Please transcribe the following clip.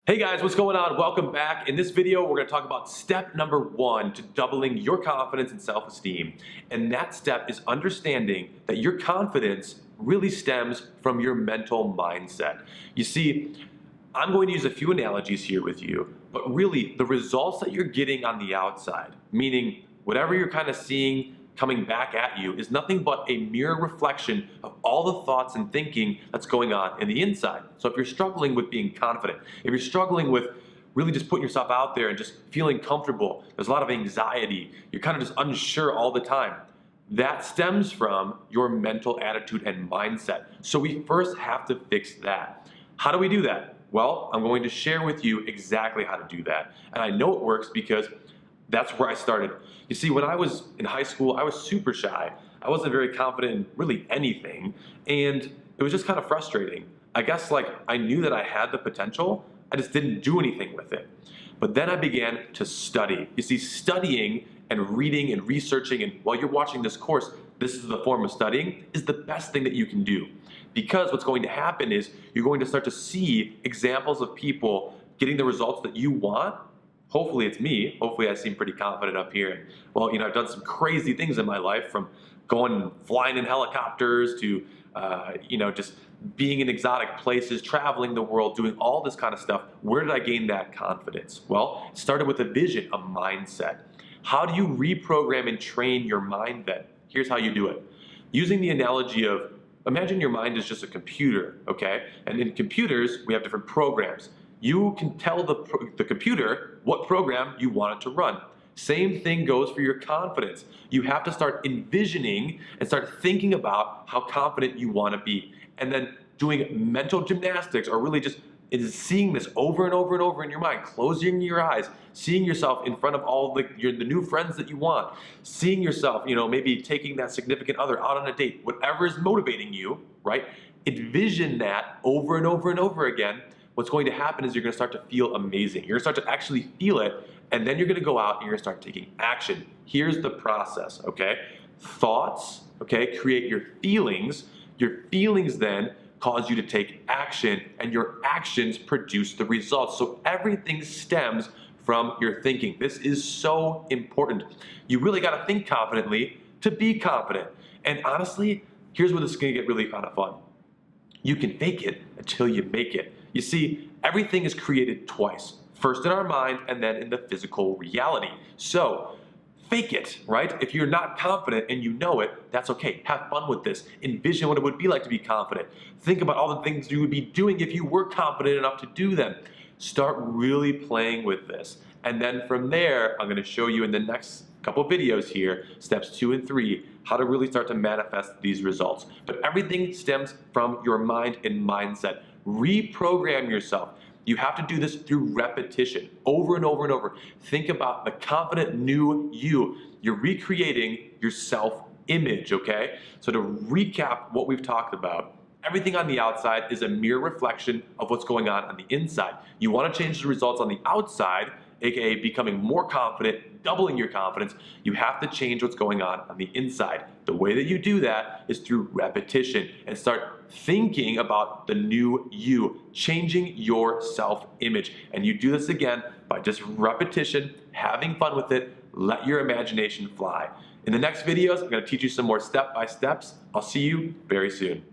Hey guys, what's going on? Welcome back. In this video, we're going to talk about step number 1 to doubling your confidence and self-esteem. And that step is understanding that your confidence really stems from your mental mindset. You see, I'm going to use a few analogies here with you, but really the results that you're getting on the outside, meaning whatever you're kind of seeing coming back at you, is nothing but a mirror reflection of all the thoughts and thinking that's going on in the inside. So if you're struggling with being confident, if you're struggling with really just putting yourself out there and just feeling comfortable, there's a lot of anxiety, you're kind of just unsure all the time, that stems from your mental attitude and mindset. So we first have to fix that. How do we do that? Well, I'm going to share with you exactly how to do that. And I know it works because that's where I started. You see, when I was in high school, I was super shy. I wasn't very confident in really anything, and it was just kind of frustrating. I guess like I knew that I had the potential, I just didn't do anything with it. But then I began to study. You see, studying and reading and researching, and while you're watching this course, this is the form of studying, is the best thing that you can do. Because what's going to happen is you're going to start to see examples of people getting the results that you want. Hopefully it's me. Hopefully I seem pretty confident up here. And, well, I've done some crazy things in my life, from flying in helicopters to, just being in exotic places, traveling the world, doing all this kind of stuff. Where did I gain that confidence? Well, it started with a vision, a mindset. How do you reprogram and train your mind then? Here's how you do it. Using the analogy of, imagine your mind is just a computer, okay? And in computers, we have different programs. You can tell the computer what program you want it to run. Same thing goes for your confidence. You have to start envisioning and start thinking about how confident you want to be. And then doing mental gymnastics, or really just seeing this over and over and over in your mind, closing your eyes, seeing yourself in front of all the new friends that you want, seeing yourself, maybe taking that significant other out on a date, whatever is motivating you, right? Envision that over and over and over again. What's going to happen is you're going to start to feel amazing. You're going to start to actually feel it, and then you're going to go out and you're going to start taking action. Here's the process, okay? Thoughts, okay, create your feelings. Your feelings then cause you to take action, and your actions produce the results. So everything stems from your thinking. This is so important. You really got to think confidently to be confident. And honestly, here's where this is going to get really kind of fun. You can fake it until you make it. You see, everything is created twice. First in our mind, and then in the physical reality. So, fake it, right? If you're not confident and you know it, that's okay. Have fun with this. Envision what it would be like to be confident. Think about all the things you would be doing if you were confident enough to do them. Start really playing with this. And then from there, I'm gonna show you in the next couple videos here, steps 2 and 3, how to really start to manifest these results. But everything stems from your mind and mindset. Reprogram yourself. You have to do this through repetition, over and over and over. Think about the confident new you. You're recreating your self-image, okay? So to recap what we've talked about, everything on the outside is a mere reflection of what's going on the inside. You want to change the results on the outside, aka becoming more confident, doubling your confidence. You have to change what's going on the inside. The way that you do that is through repetition, and start thinking about the new you, changing your self-image. And you do this again by just repetition, having fun with it, let your imagination fly. In the next videos, I'm going to teach you some more step-by-steps. I'll see you very soon.